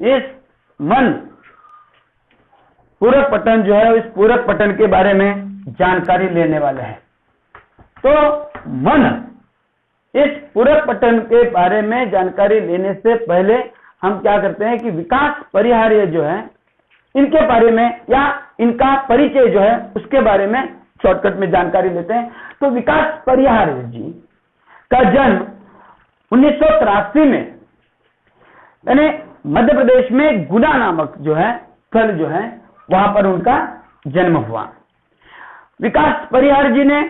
इस मन पूरक पठन जो है, इस पूरक पठन के बारे में जानकारी लेने वाले हैं। तो मन, इस पूरक पठन के बारे में जानकारी लेने से पहले हम क्या करते हैं कि विकास परिहार्य जो है इनके बारे में या इनका परिचय जो है उसके बारे में शॉर्टकट में जानकारी लेते हैं। तो विकास परिहार्य जी का जन्म 1983 में यानी मध्य प्रदेश में गुना नामक जो है स्थल जो है वहां पर उनका जन्म हुआ। विकास परिहार जी ने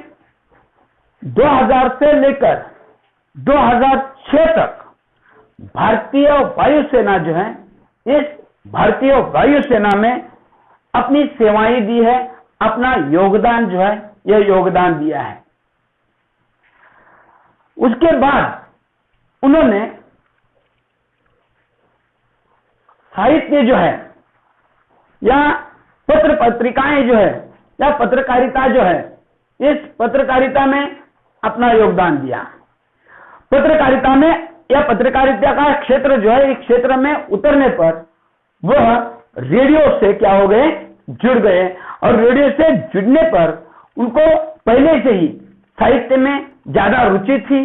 2000 से लेकर 2006 तक भारतीय वायुसेना जो है, इस भारतीय वायुसेना में अपनी सेवाएं दी है, अपना योगदान जो है यह योगदान दिया है। उसके बाद उन्होंने साहित्य जो है या पत्र पत्रिकाएं जो है या पत्रकारिता जो है, इस पत्रकारिता में अपना योगदान दिया। पत्रकारिता में या पत्रकारिता का क्षेत्र जो है, इस क्षेत्र में उतरने पर वह रेडियो से क्या हो गए, जुड़ गए। और रेडियो से जुड़ने पर उनको पहले से ही साहित्य में ज्यादा रुचि थी,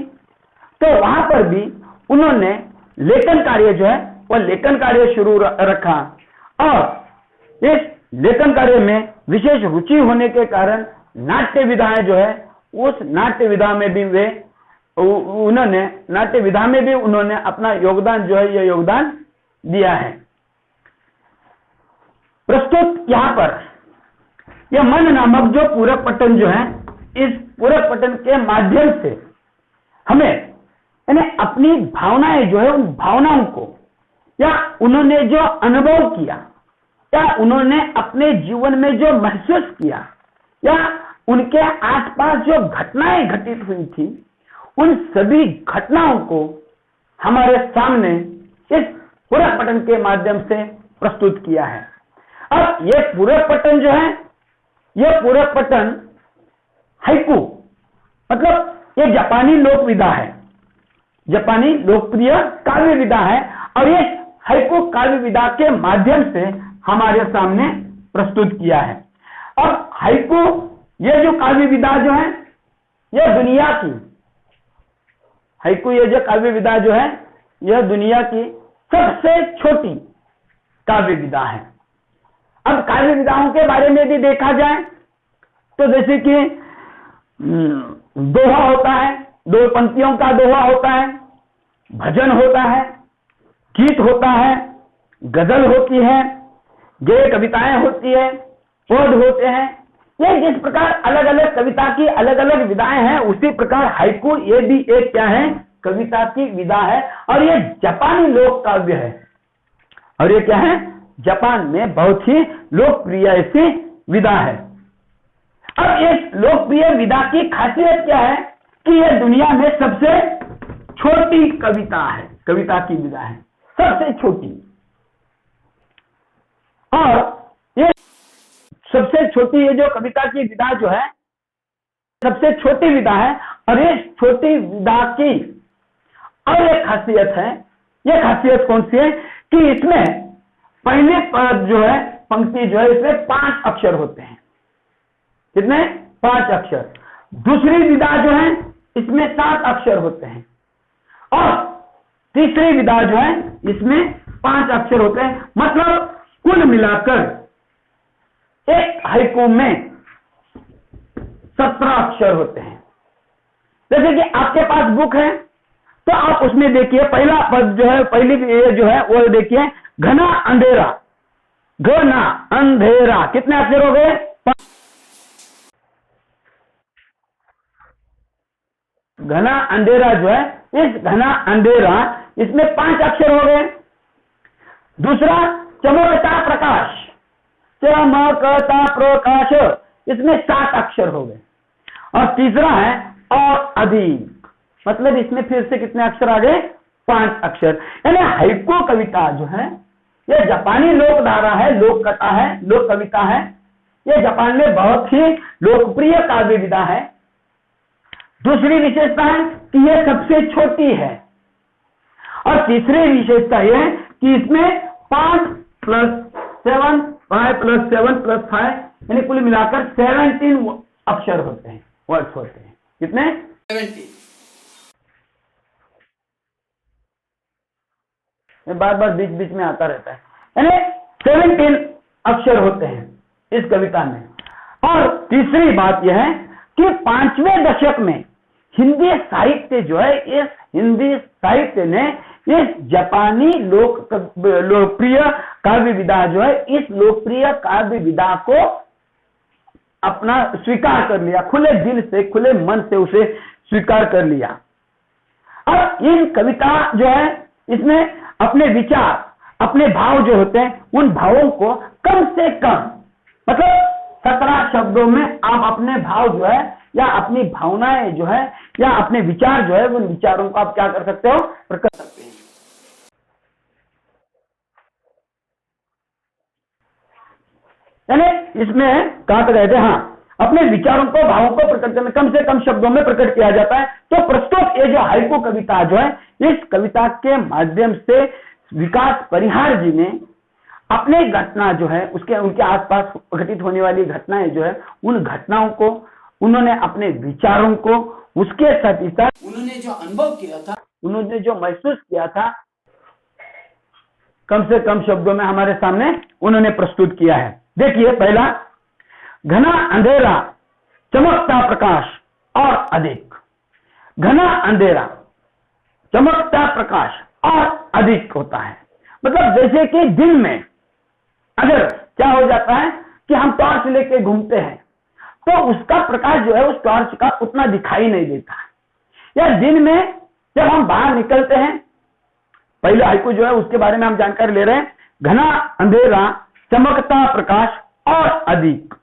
तो वहां पर भी उन्होंने लेखन कार्य जो है वह लेखन कार्य शुरू रखा। और इस लेखन कार्य में विशेष रुचि होने के कारण नाट्य विधाएं जो है, उस नाट्य विधा में भी उन्होंने अपना योगदान जो है यह योगदान दिया है। प्रस्तुत यहां पर यह मन नामक जो पूरक पठन जो है, इस पूरक पठन के माध्यम से हमें यानी अपनी भावनाएं जो है उन भावनाओं को या उन्होंने जो अनुभव किया या उन्होंने अपने जीवन में जो महसूस किया या उनके आसपास जो घटनाएं घटित हुई थी, उन सभी घटनाओं को हमारे सामने इस पूरक पठन के माध्यम से प्रस्तुत किया है। अब यह पूरक पठन जो है, यह पूरक पठन हाइकू मतलब यह जापानी लोक विधा है, जापानी लोकप्रिय काव्य विधा है। और ये हाइकू काव्य विधा के माध्यम से हमारे सामने प्रस्तुत किया है। अब हाइकू ये जो काव्य विधा जो है, यह दुनिया की हाइकू ये जो काव्य विधा जो है, यह दुनिया की सबसे छोटी काव्य विधा है। अब काव्य विधाओं के बारे में भी देखा जाए तो जैसे कि दोहा होता है, दो पंक्तियों का दोहा होता है, भजन होता है, गीत होता है, गजल होती है, गेय कविताएं होती है, पद होते हैं। ये जिस प्रकार अलग अलग कविता की अलग अलग विधाएं हैं, उसी प्रकार हाइकू ये भी एक क्या है, कविता की विधा है। और ये जापानी लोक काव्य है, और ये क्या है, जापान में बहुत ही लोकप्रिय ऐसी विधा है। अब इस लोकप्रिय विधा की खासियत क्या है कि यह दुनिया में सबसे छोटी कविता है, कविता की विधा है, सबसे छोटी। और ये सबसे छोटी ये जो कविता की विधा जो है, सबसे छोटी विधा है। और ये छोटी विधा की और एक खासियत है, ये खासियत कौन सी है कि इसमें पहले पद जो है, पंक्ति जो है, इसमें 5 अक्षर होते हैं। कितने? 5 अक्षर। दूसरी विधा जो है इसमें 7 अक्षर होते हैं, और तीसरी विधा जो है इसमें 5 अक्षर होते हैं। मतलब कुल मिलाकर एक हाइकू में 17 अक्षर होते हैं। जैसे कि आपके पास बुक है तो आप उसमें देखिए, पहला पद जो है, पहली जो है वो देखिए, घना अंधेरा, घना अंधेरा, कितने अक्षर हो गए? 5। घना अंधेरा जो है, इस घना अंधेरा इसमें 5 अक्षर हो गए। दूसरा चमकता प्रकाश, चमकता प्रकाश, इसमें 7 अक्षर हो गए। और तीसरा है और अधिक, मतलब इसमें फिर से कितने अक्षर आ गए? 5 अक्षर। यानी हाइकू कविता जो है यह जापानी लोकधारा है, लोक कथा है, लोक कविता है। यह जापान में बहुत ही लोकप्रिय काव्य विधा है। दूसरी विशेषता है कि यह सबसे छोटी है, और तीसरी विशेषता यह है कि इसमें 5 + 7, 5 + 7 + 5 यानी कुल मिलाकर 17 अक्षर होते हैं, वर्ड्स होते हैं। कितने? 70। बार बार बीच बीच में आता रहता है, यानी 17 अक्षर होते हैं इस कविता में। और तीसरी बात यह है कि 5वें दशक में हिंदी साहित्य जो है, इस हिंदी साहित्य ने इस जापानी लोकप्रिय काव्य विधा जो है, इस लोकप्रिय काव्य विधा को अपना स्वीकार कर लिया, खुले दिल से, खुले मन से उसे स्वीकार कर लिया। और इन कविता जो है, इसमें अपने विचार, अपने भाव जो होते हैं, उन भावों को कम से कम, मतलब 17 शब्दों में आप अपने भाव जो है, या अपनी भावनाएं जो है, या अपने विचार जो है, उन विचारों को आप क्या कर सकते हो? प्रकट सकते हैं। यानी इसमें कहा गए थे, हाँ, अपने विचारों को, भावों को प्रकट करने कम से कम शब्दों में प्रकट किया जाता है। तो प्रस्तुत ये जो हाइकू कविता जो है, इस कविता के माध्यम से विकास परिहार जी ने अपने घटना जो है, उसके उनके आसपास घटित होने वाली घटनाएं जो है, उन घटनाओं को उन्होंने अपने विचारों को, उसके साथ ही साथ उन्होंने जो अनुभव किया था, उन्होंने जो महसूस किया था, कम से कम शब्दों में हमारे सामने उन्होंने प्रस्तुत किया है। देखिए, पहला, घना अंधेरा, चमकता प्रकाश और अधिक। घना अंधेरा, चमकता प्रकाश और अधिक होता है। मतलब जैसे कि दिन में अगर क्या हो जाता है कि हम टॉर्च लेके घूमते हैं, तो उसका प्रकाश जो है, उस टॉर्च का उतना दिखाई नहीं देता। या दिन में जब हम बाहर निकलते हैं, पहले हाइकू जो है उसके बारे में हम जानकारी ले रहे हैं। घना अंधेरा, चमकता प्रकाश और अधिक,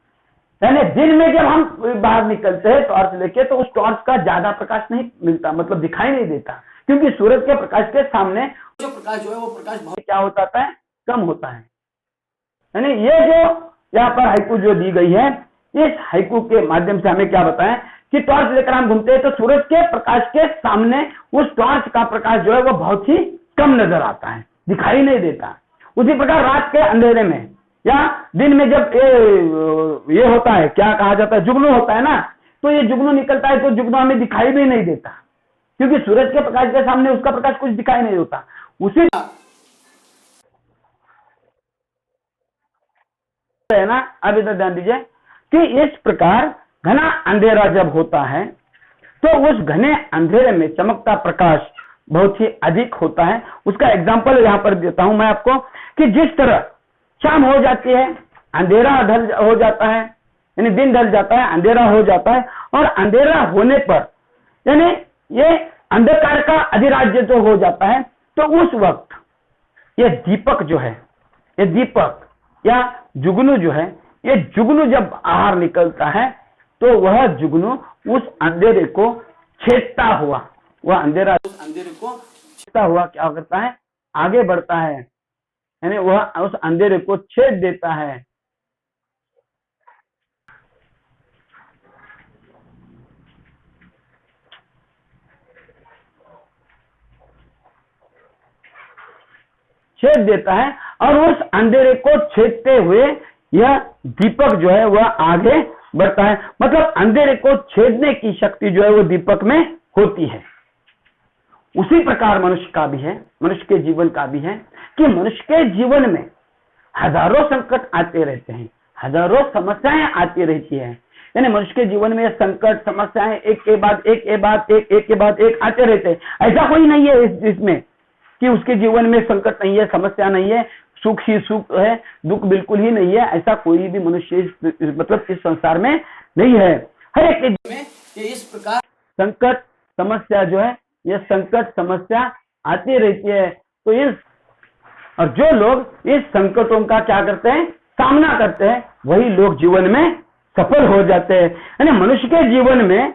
यानी दिन में जब हम बाहर निकलते हैं टॉर्च लेके, तो उस टॉर्च का ज्यादा प्रकाश नहीं मिलता, मतलब दिखाई नहीं देता, क्योंकि सूरज के प्रकाश के सामने जो प्रकाश जो है, वो प्रकाश बहुत क्या होता है? कम होता है। यानी ये जो यहाँ पर हाइकू जो दी गई है, इस हाइकू के माध्यम से हमें क्या बताएं कि टॉर्च लेकर हम घूमते हैं, तो सूरज के प्रकाश के सामने उस टॉर्च का प्रकाश जो है, वो बहुत ही कम नजर आता है, दिखाई नहीं देता। उसी प्रकार रात के अंधेरे में या दिन में जब ये होता है, क्या कहा जाता है, जुगनू होता है ना, तो ये जुगनू निकलता है, तो जुगनू हमें दिखाई भी नहीं देता, क्योंकि सूरज के प्रकाश के सामने उसका प्रकाश कुछ दिखाई नहीं होता। उसी है ना, अब इधर ध्यान दीजिए कि इस प्रकार घना अंधेरा जब होता है, तो उस घने अंधेरे में चमकता प्रकाश बहुत ही अधिक होता है। उसका एग्जाम्पल यहां पर देता हूं मैं आपको, कि जिस तरह शाम हो जाती है, अंधेरा हो जाता है, यानी दिन ढल जाता है, अंधेरा हो जाता है, और अंधेरा होने पर यानी ये अंधकार का अधिराज्य जो हो जाता है, तो उस वक्त ये दीपक जो है, ये दीपक या जुगनू जो है, ये जुगनू जब बाहर निकलता है, तो वह जुगनू उस अंधेरे को छेदता हुआ, वह अंधेरा उस अंधेरे को छेदता हुआ क्या करता है? आगे बढ़ता है, यानी वह उस अंधेरे को छेद देता है। छेद देता है, और उस अंधेरे को छेदते हुए यह दीपक जो है वह आगे बढ़ता है। मतलब अंधेरे को छेदने की शक्ति जो है वो दीपक में होती है। उसी प्रकार मनुष्य का भी है, मनुष्य के जीवन का भी है, कि मनुष्य के जीवन में हजारों संकट आते रहते हैं, हजारों समस्याएं आती रहती है। यानी मनुष्य के जीवन में संकट, समस्याएं एक के बाद एक के बाद एक आते रहते हैं। ऐसा कोई नहीं है इसमें कि उसके जीवन में संकट नहीं है, समस्या नहीं है, सुख ही सुख है, दुख बिल्कुल ही नहीं है। ऐसा कोई भी मनुष्य मतलब इस संसार में नहीं है। हर एक के जीवन में इस प्रकार संकट समस्या जो है, यह संकट समस्या आती रहती है। तो इस और जो लोग इस संकटों का क्या करते हैं? सामना करते हैं, वही लोग जीवन में सफल हो जाते हैं। यानी मनुष्य के जीवन में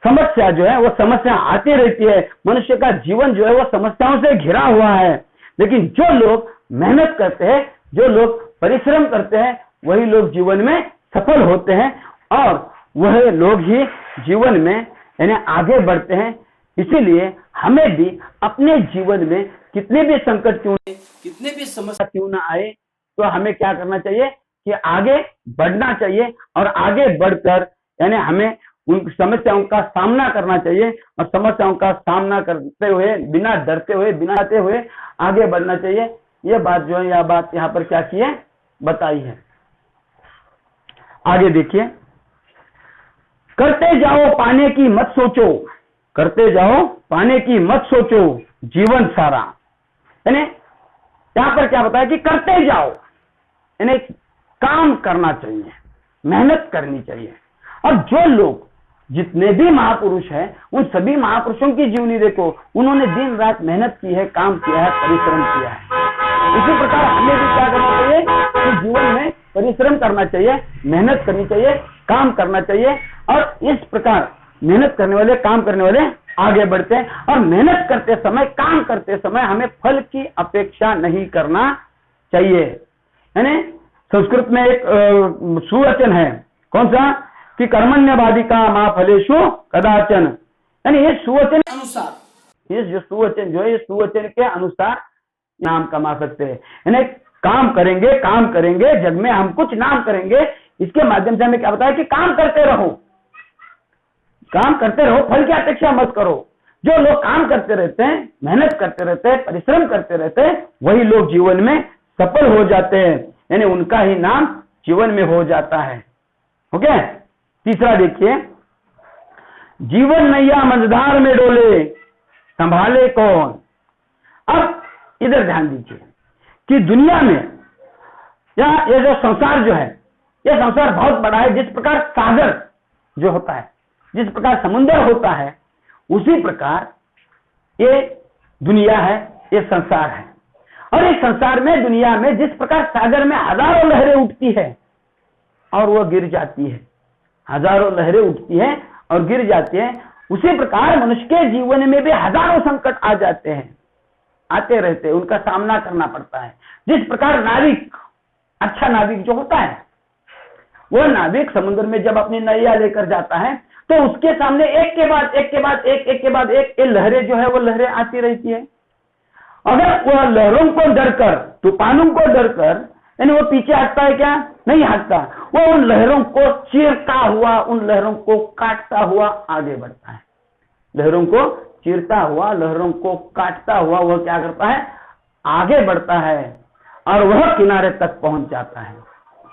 समस्या जो है वो समस्या आती रहती है। मनुष्य का जीवन जो है वो समस्याओं से घिरा हुआ है, लेकिन जो लोग मेहनत करते हैं, जो लोग परिश्रम करते हैं, वही लोग जीवन में सफल होते हैं, और वह लोग ही जीवन में यानी आगे बढ़ते हैं। इसीलिए हमें भी अपने जीवन में कितने भी संकट क्यों कितने भी समस्या क्यों ना आए, तो हमें क्या करना चाहिए कि आगे बढ़ना चाहिए और आगे बढ़कर यानी हमें उन समस्याओं का सामना करना चाहिए और समस्याओं का सामना करते हुए बिना डरते हुए बिना आते हुए आगे बढ़ना चाहिए। ये बात जो है यह बात यहाँ पर क्या की है, बताई है। आगे देखिए, करते जाओ पाने की मत सोचो, करते जाओ पाने की मत सोचो जीवन सारा। यानी यहां पर क्या बताया कि करते जाओ, यानी काम करना चाहिए, मेहनत करनी चाहिए। और जो लोग जितने भी महापुरुष हैं उन सभी महापुरुषों की जीवनी देखो, उन्होंने दिन रात मेहनत की है, काम किया है, परिश्रम किया है। इसी प्रकार हमें भी क्या करना चाहिए कि जीवन में परिश्रम करना चाहिए, मेहनत करनी चाहिए, काम करना चाहिए। और इस प्रकार मेहनत करने वाले, काम करने वाले आगे बढ़ते हैं। और मेहनत करते समय, काम करते समय हमें फल की अपेक्षा नहीं करना चाहिए। यानी संस्कृत में एक सुवचन है, कौन सा, कि कर्मण्यवादिका मा फलेषु कदाचन। यानी ये सुवचन अनुसार, ये जो सुवचन जो है, ये सुवचन के अनुसार नाम कमा सकते हैं। यानी काम करेंगे जग में हम कुछ नाम करेंगे। इसके माध्यम से हमें क्या बताया कि काम करते रहो, फल की अपेक्षा मत करो। जो लोग काम करते रहते हैं, मेहनत करते रहते हैं, परिश्रम करते रहते हैं, वही लोग जीवन में सफल हो जाते हैं, यानी उनका ही नाम जीवन में हो जाता है। ओके, तीसरा देखिए, जीवन नैया मझधार में डोले संभाले कौन। अब इधर ध्यान दीजिए कि दुनिया में या ये जो संसार जो है, ये संसार बहुत बड़ा है। जिस प्रकार सागर जो होता है, जिस प्रकार समुद्र होता है, उसी प्रकार ये दुनिया है, ये संसार है। और इस संसार में, दुनिया में जिस प्रकार सागर में हजारों लहरें उठती है और वह गिर जाती है, हजारों लहरें उठती है और गिर जाती है, उसी प्रकार मनुष्य के जीवन में भी हजारों संकट आ जाते हैं, आते रहते हैं, उनका सामना करना पड़ता है। जिस प्रकार नाविक, अच्छा नाविक जो होता है, वह नाविक समुद्र में जब अपनी नैया लेकर जाता है तो उसके सामने एक के बाद एक लहरें जो है वो लहरें आती रहती है। अगर वह लहरों को डरकर, तूफानों को डरकर, यानी वो पीछे हटता है क्या, नहीं हटता। वो उन लहरों को चीरता हुआ, उन लहरों को काटता हुआ आगे बढ़ता है। लहरों को चीरता हुआ, लहरों को काटता हुआ वह क्या करता है, आगे बढ़ता है और वह किनारे तक पहुंच जाता है।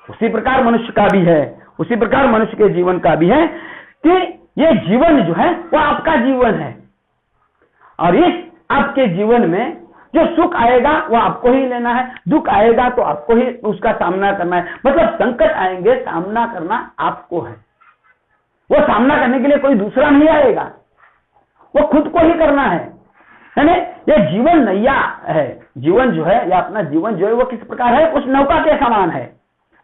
उसी प्रकार मनुष्य का भी है, उसी प्रकार मनुष्य के जीवन का भी है कि ये जीवन जो है वो आपका जीवन है। और इस आपके जीवन में जो सुख आएगा वो आपको ही लेना है, दुख आएगा तो आपको ही उसका सामना करना है। मतलब संकट आएंगे, सामना करना आपको है। वो सामना करने के लिए कोई दूसरा नहीं आएगा, वो खुद को ही करना है। यानी ये जीवन नैया है, जीवन जो है या अपना जीवन जो है वो किस प्रकार है, उस नौका के समान है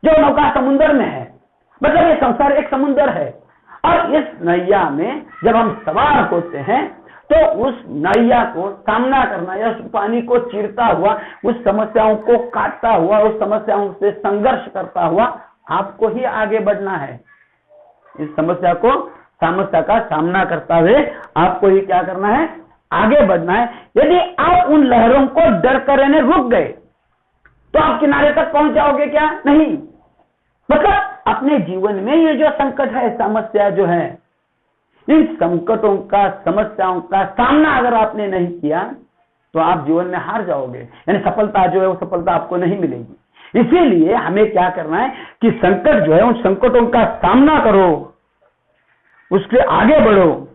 जो नौका समुद्र में है। मतलब ये संसार एक समुद्र है और इस नैया में जब हम सवार होते हैं तो उस नैया को सामना करना या उस पानी को चीरता हुआ, उस समस्याओं को काटता हुआ, उस समस्याओं से संघर्ष करता हुआ आपको ही आगे बढ़ना है। इस समस्या का सामना करता हुए आपको ही क्या करना है, आगे बढ़ना है। यदि आप उन लहरों को डर कर रहने रुक गए तो आप किनारे तक पहुंच जाओगे क्या, नहीं। मतलब अपने जीवन में ये जो संकट है, समस्या जो है, इन संकटों का, समस्याओं का सामना अगर आपने नहीं किया तो आप जीवन में हार जाओगे, यानी सफलता जो है वो सफलता आपको नहीं मिलेगी। इसीलिए हमें क्या करना है कि संकट जो है उन संकटों का सामना करो, उसके आगे बढ़ो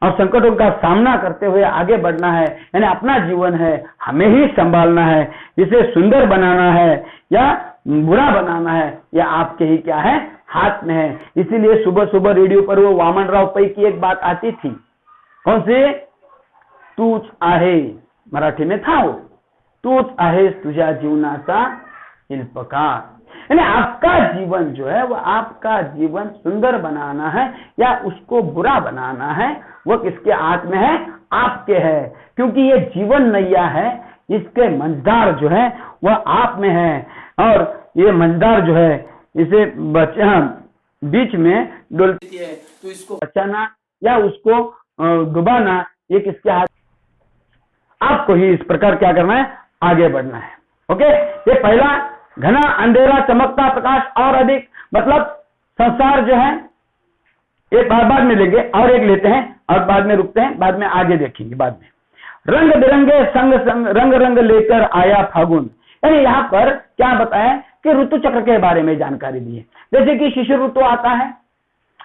और संकटों का सामना करते हुए आगे बढ़ना है। यानी अपना जीवन है, हमें ही संभालना है, इसे सुंदर बनाना है या बुरा बनाना है, या आपके ही क्या है, हाथ में है। इसीलिए सुबह सुबह रेडियो पर वो वामन राव पै की एक बात आती थी, कौन सी, तूच आहे, मराठी में था वो, तूच आहे तुझ्या जीवनाचा शिल्पकार। यानी आपका जीवन जो है वो, आपका जीवन सुंदर बनाना है या उसको बुरा बनाना है, वो किसके हाथ में है, आपके है। क्योंकि ये जीवन नैया है, इसके मंझधार जो है वह आप में है। और ये मंझधार जो है इसे बीच में डुलती है, तो इसको बचाना या उसको डुबाना ये किसके हाथ, आपको ही इस प्रकार क्या करना है, आगे बढ़ना है। ओके, ये पहला घना अंधेरा चमकता प्रकाश और अधिक, मतलब संसार जो है एक बाद में लेंगे और एक लेते हैं और बाद में रुकते हैं, बाद में आगे देखेंगे बाद में। रंग बिरंगे संग संग रंग रंग लेकर आया फागुन, यानी यहाँ पर क्या बताया कि ऋतु चक्र के बारे में जानकारी दी है। जैसे कि शिशिर ऋतु आता है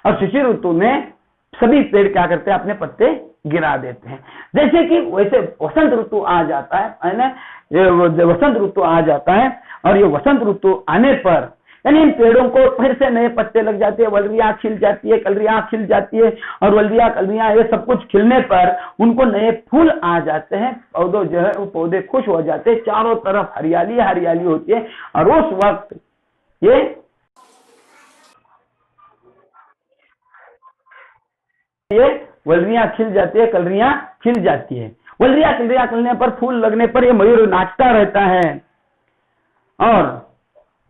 और शिशिर ऋतु में सभी पेड़ क्या करते हैं, अपने पत्ते गिरा देते हैं। जैसे कि वैसे वसंत ऋतु आ जाता है ना, वसंत ऋतु आ जाता है और ये वसंत ऋतु आने पर यानी इन पेड़ों को फिर से नए पत्ते लग जाते हैं, वलरियां खिल जाती है, कलरियां खिल जाती है और वलरियां कलरियां ये सब कुछ खिलने पर उनको नए फूल आ जाते हैं। पौधों जो है वो पौधे खुश हो जाते हैं, चारों तरफ हरियाली हरियाली होती है और उस वक्त ये वलरियां खिल जाती है, कलरियां खिल जाती है। वलरियां कलरियां खिलने पर, फूल लगने पर ये मयूर नाचता रहता है और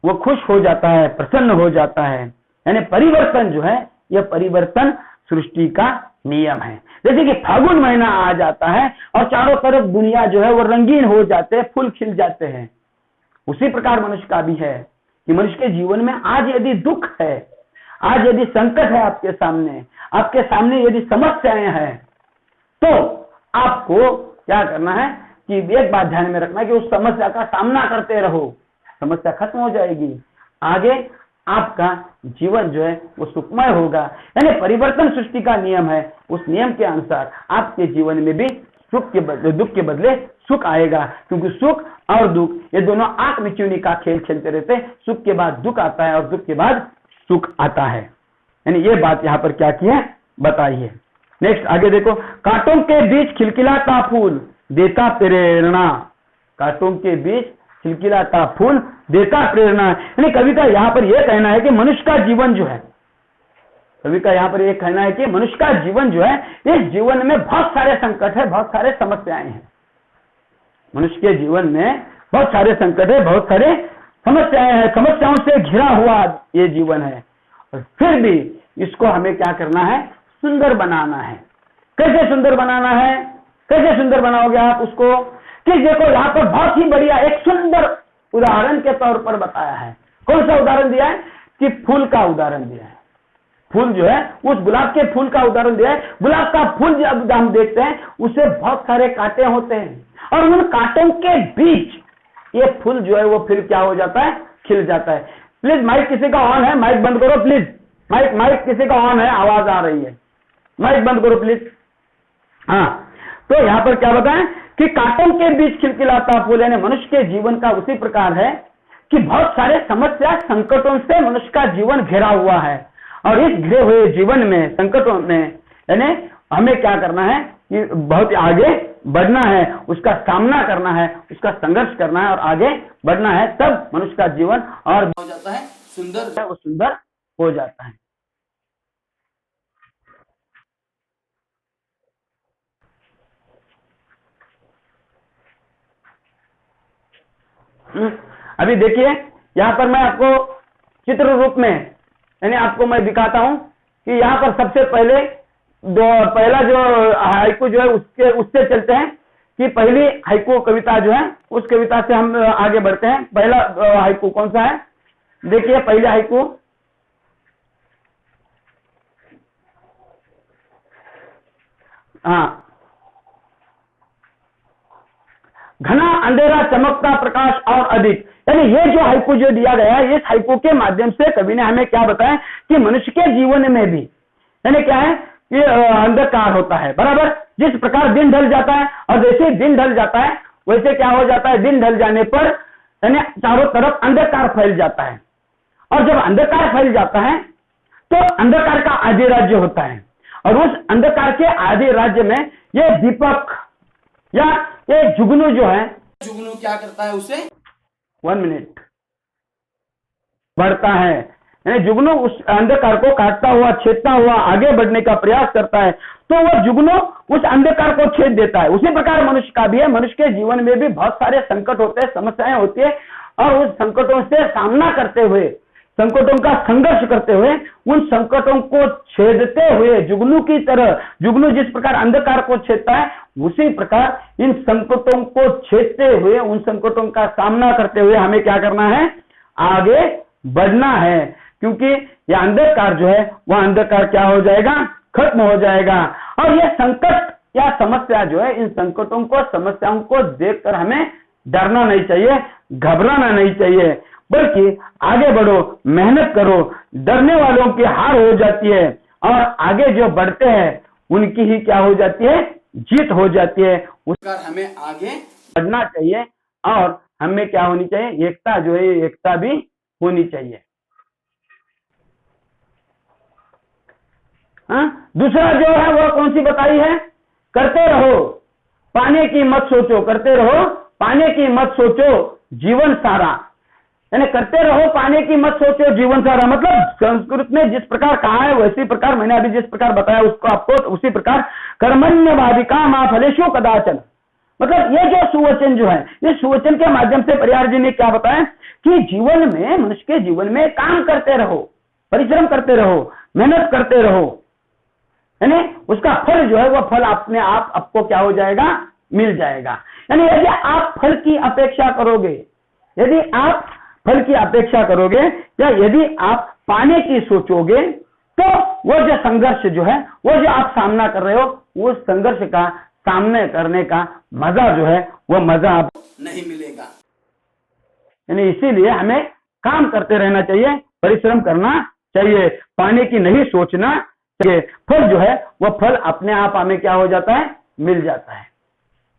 वो खुश हो जाता है, प्रसन्न हो जाता है। यानी परिवर्तन जो है, यह परिवर्तन सृष्टि का नियम है। जैसे कि फागुन महीना आ जाता है और चारों तरफ दुनिया जो है वो रंगीन हो जाते हैं, फूल खिल जाते हैं। उसी प्रकार मनुष्य का भी है कि मनुष्य के जीवन में आज यदि दुख है, आज यदि संकट है आपके सामने यदि समस्याएं हैं, तो आपको क्या करना है कि एक बात ध्यान में रखना कि उस समस्या का सामना करते रहो, समस्या खत्म हो जाएगी, आगे आपका जीवन जो है वो सुखमय होगा। यानी परिवर्तन सृष्टि का नियम है, उस नियम के अनुसार आपके जीवन में भी सुख के बदले दुख के बदले सुख आएगा, क्योंकि सुख और दुख ये दोनों आंख मिचुनी का खेल खेलते रहते हैं। सुख के बाद दुख आता है और दुख के बाद सुख आता है। यानी ये बात यहाँ पर क्या की है, बताई है। नेक्स्ट आगे देखो, कांटों के बीच खिलखिलाता फूल देता प्रेरणा, कांटों के बीच खिलखिलाता फूल देता प्रेरणा। यानी कवि का यहाँ पर यह कहना है कि मनुष्य का जीवन जो है, कवि का यहाँ पर यह कहना है कि मनुष्य का जीवन जो है, इस जीवन में बहुत सारे संकट है, बहुत सारे समस्याएं हैं। मनुष्य के जीवन में बहुत सारे संकट है, बहुत सारे समस्याएं हैं, समस्याओं से घिरा हुआ ये जीवन है। और फिर भी इसको हमें क्या करना है, सुंदर बनाना है। कैसे सुंदर बनाना है, कैसे सुंदर बनाओगे आप उसको, कि देखो यहाँ पर बहुत ही बढ़िया एक सुंदर उदाहरण के तौर पर बताया है। कौन सा उदाहरण दिया है, कि फूल का उदाहरण दिया है। फूल जो है उस गुलाब के फूल का उदाहरण दिया है। गुलाब का फूल जब हम देखते हैं उसे बहुत सारे कांटे होते हैं और उन कांटों के बीच ये फूल जो है वो फिर क्या हो जाता है, खिल जाता है। प्लीज माइक किसी का ऑन है, माइक बंद करो प्लीज, माइक किसी का ऑन है, आवाज आ रही है, माइक बंद करो प्लीज। हाँ, तो यहाँ पर क्या बताएं कि कांटों के बीच खिलखिलाता फूल, यानी मनुष्य के जीवन का उसी प्रकार है कि बहुत सारे समस्या संकटों से मनुष्य का जीवन घिरा हुआ है और इस घिरे हुए जीवन में, संकटों में, यानी हमें क्या करना है कि बहुत आगे बढ़ना है, उसका सामना करना है, उसका संघर्ष करना है और आगे बढ़ना है, तब मनुष्य का जीवन और हो जाता है सुंदर, वो सुंदर हो जाता है। अभी देखिए यहां पर मैं आपको चित्र रूप में यानी आपको मैं दिखाता हूं कि यहां पर सबसे पहले पहला जो हाइकू जो है उससे चलते हैं कि पहली हाइकू कविता जो है उस कविता से हम आगे बढ़ते हैं। पहला हाइकू कौन सा है, देखिए पहले हाइकू, हाँ, घना अंधेरा चमकता प्रकाश और अधिक। यानी ये जो हाइकू जो दिया गया है, इस हाइकू के माध्यम से कवि ने हमें क्या बताया कि मनुष्य के जीवन में भी यानी क्या है, ये अंधकार होता है, बराबर। जिस प्रकार दिन ढल जाता है और जैसे दिन ढल जाता है वैसे क्या हो जाता है, दिन ढल जाने पर यानी चारों तरफ अंधकार फैल जाता है और जब अंधकार फैल जाता है तो अंधकार का आदि राज्य होता है और उस अंधकार के आदि राज्य में ये दीपक या ये जुगनू जो है, जुगनू क्या करता है, उसे 1 मिनट बढ़ता है, यानी जुगनू उस अंधकार को काटता हुआ, छेदता हुआ आगे बढ़ने का प्रयास करता है, तो वह जुगनू उस अंधकार को छेद देता है। उसी प्रकार मनुष्य का भी है, मनुष्य के जीवन में भी बहुत सारे संकट होते हैं, समस्याएं होती है और उस संकटों से सामना करते हुए संकटों का संघर्ष करते हुए, उन संकटों को छेदते हुए, जुगनू की तरह, जुगनू जिस प्रकार अंधकार को छेदता है, उसी प्रकार इन संकटों को छेदते हुए, उन संकटों का सामना करते हुए हमें क्या करना है? आगे बढ़ना है। क्योंकि यह अंधकार जो है, वह अंधकार क्या हो जाएगा? खत्म हो जाएगा। और यह संकट या समस्या जो है, इन संकटों को, समस्याओं को देखकर हमें डरना नहीं चाहिए, घबराना नहीं चाहिए, बल्कि आगे बढ़ो, मेहनत करो। डरने वालों की हार हो जाती है और आगे जो बढ़ते हैं उनकी ही क्या हो जाती है? जीत हो जाती है। उस प्रकार हमें आगे बढ़ना चाहिए और हमें क्या होनी चाहिए? एकता जो है, एकता भी होनी चाहिए। दूसरा जो है वो कौन सी बताई है? करते रहो, पाने की मत सोचो। करते रहो, पाने की मत सोचो, जीवन सारा। यानी करते रहो, पाने की मत सोचो, जीवन सारा। मतलब संस्कृत में जिस प्रकार कहा है वैसी प्रकार मैंने अभी जिस प्रकार बताया उसको आपको उसी प्रकार कर्मण्यवाधिका मा फलेषु कदाचन। मतलब ये जो सुवचन जो है, इस सुवचन के माध्यम से परिहार जी ने क्या बताया कि जीवन में, मनुष्य के जीवन में काम करते रहो, परिश्रम करते रहो, मेहनत करते रहो, यानी उसका फल जो है वह फल अपने आप आपको क्या हो जाएगा? मिल जाएगा। यानी यदि आप फल की अपेक्षा करोगे, यदि आप फल की अपेक्षा करोगे या यदि आप पाने की सोचोगे, तो वो जो संघर्ष जो है, वो जो आप सामना कर रहे हो, वो संघर्ष का सामने करने का मजा जो है, वो मजा आपको नहीं मिलेगा। यानी इसीलिए हमें काम करते रहना चाहिए, परिश्रम करना चाहिए, पाने की नहीं सोचना चाहिए। फल जो है वह फल अपने आप हमें क्या हो जाता है? मिल जाता है।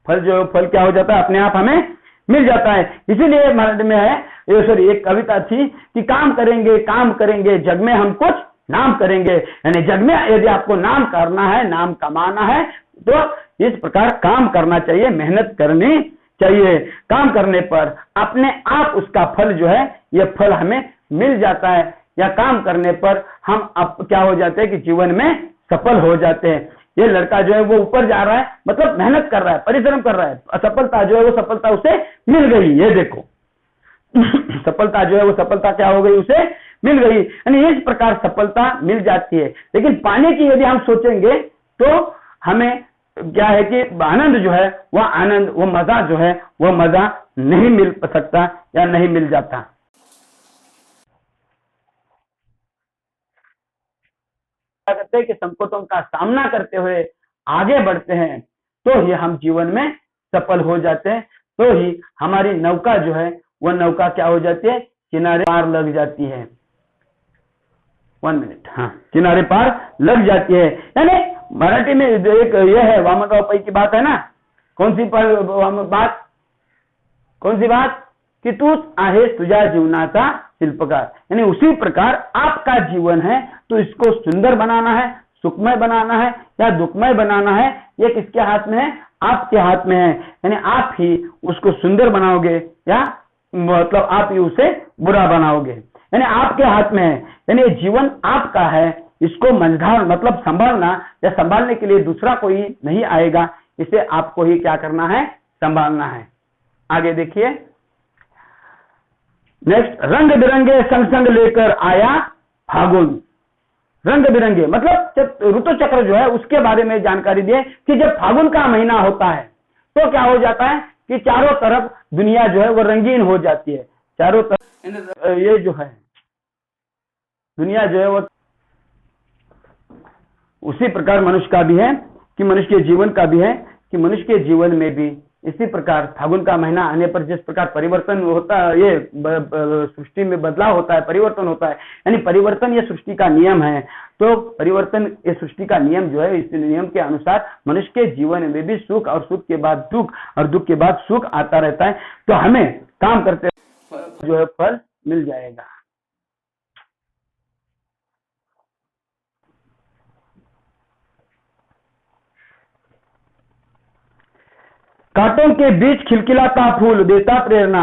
फल जो फल क्या हो जाता है? अपने आप हमें मिल जाता है। इसीलिए मराठी में है, सॉरी, एक कविता थी कि काम करेंगे, काम करेंगे, जग में हम कुछ नाम करेंगे। यानी जग में यदि आपको नाम करना है, नाम कमाना है, तो इस प्रकार काम करना चाहिए, मेहनत करनी चाहिए। काम करने पर अपने आप उसका फल जो है, यह फल हमें मिल जाता है। या काम करने पर हम अब क्या हो जाते हैं कि जीवन में सफल हो जाते हैं। ये लड़का जो है वो ऊपर जा रहा है, मतलब मेहनत कर रहा है, परिश्रम कर रहा है, सफलता जो है वो सफलता उसे मिल गई। ये देखो सफलता जो है वो सफलता क्या हो गई? उसे मिल गई। यानी इस प्रकार सफलता मिल जाती है। लेकिन पाने की यदि हम सोचेंगे तो हमें क्या है कि आनंद जो है, वह आनंद, वो मजा जो है, वह मजा नहीं मिल सकता या नहीं मिल जाता। करते हैं कि संकटों का सामना करते हुए आगे बढ़ते हैं, तो ही हम जीवन में सफल हो जाते हैं, तो ही हमारी नौका जो है वह नौका क्या हो जाती है? किनारे पार लग जाती है। 1 मिनट, हाँ, किनारे पार लग जाती है। यानी मराठी में एक यह है, वामनराव पै की बात है ना, कौन सी बात? कौन सी बात? कि तूच आहे तुझ्या जीवनाचा शिल्पकार। यानी उसी प्रकार आपका जीवन है, तो इसको सुंदर बनाना है, सुखमय बनाना है या दुखमय बनाना है, ये किसके हाथ में है? आपके हाथ में है। यानी आप ही उसको सुंदर बनाओगे या मतलब आप ही उसे बुरा बनाओगे, यानी आपके हाथ में है। यानी जीवन आपका है, इसको मंझार मतलब संभालना, या संभालने के लिए दूसरा कोई नहीं आएगा, इसे आपको ही क्या करना है? संभालना है। आगे देखिए, नेक्स्ट, रंग बिरंगे संग संग लेकर आया फागुन। रंग बिरंगे मतलब जब ऋतु चक्र जो है उसके बारे में जानकारी दिए कि जब फागुन का महीना होता है तो क्या हो जाता है कि चारों तरफ दुनिया जो है वो रंगीन हो जाती है। चारों तरफ ये जो है दुनिया जो है वो, उसी प्रकार मनुष्य का भी है कि मनुष्य के जीवन का भी है कि मनुष्य के जीवन में भी इसी प्रकार फागुन का महीना आने पर जिस प्रकार परिवर्तन होता है, ये सृष्टि में बदलाव होता है, परिवर्तन होता है। यानी परिवर्तन ये सृष्टि का नियम है। तो परिवर्तन ये सृष्टि का नियम जो है, इस नियम के अनुसार मनुष्य के जीवन में भी सुख और सुख के बाद दुख और दुख के बाद सुख आता रहता है। तो हमें काम करते जो है फल मिल जाएगा। कांटों के बीच खिलखिलाता फूल देता प्रेरणा।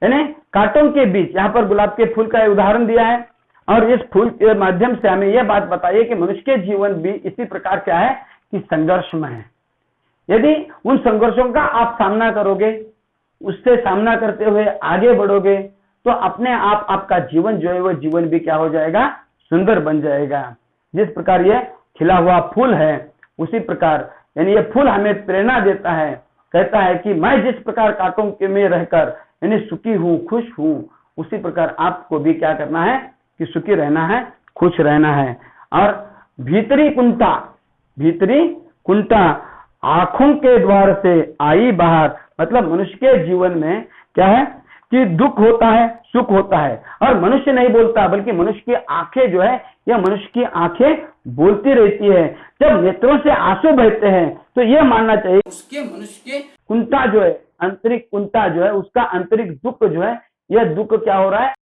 यानी कांटों के बीच, यहाँ पर गुलाब के फूल का उदाहरण दिया है और इस फूल के माध्यम से हमें यह बात बताइए कि मनुष्य के जीवन भी इसी प्रकार क्या है कि संघर्षमय है। यदि उन संघर्षों का आप सामना करोगे, उससे सामना करते हुए आगे बढ़ोगे, तो अपने आप आपका जीवन जो है वो जीवन भी क्या हो जाएगा, सुंदर बन जाएगा। जिस प्रकार ये खिला हुआ फूल है उसी प्रकार यानी ये फूल हमें प्रेरणा देता है, कहता है कि मैं जिस प्रकार कांटों के में रहकर यानी सुखी हूं, खुश हूं, उसी प्रकार आपको भी क्या करना है कि सुखी रहना है, खुश रहना है। और भीतरी कुंठा आंखों के द्वार से आई बाहर, मतलब मनुष्य के जीवन में क्या है कि दुख होता है, सुख होता है, और मनुष्य नहीं बोलता बल्कि मनुष्य की आंखें जो है यह मनुष्य की आंखें बोलती रहती है। जब नेत्रों से आंसू बहते हैं तो यह मानना चाहिए उसके मनुष्य के कुंठा जो है, आंतरिक कुंठा जो है, उसका आंतरिक दुख जो है, यह दुख क्या हो रहा है,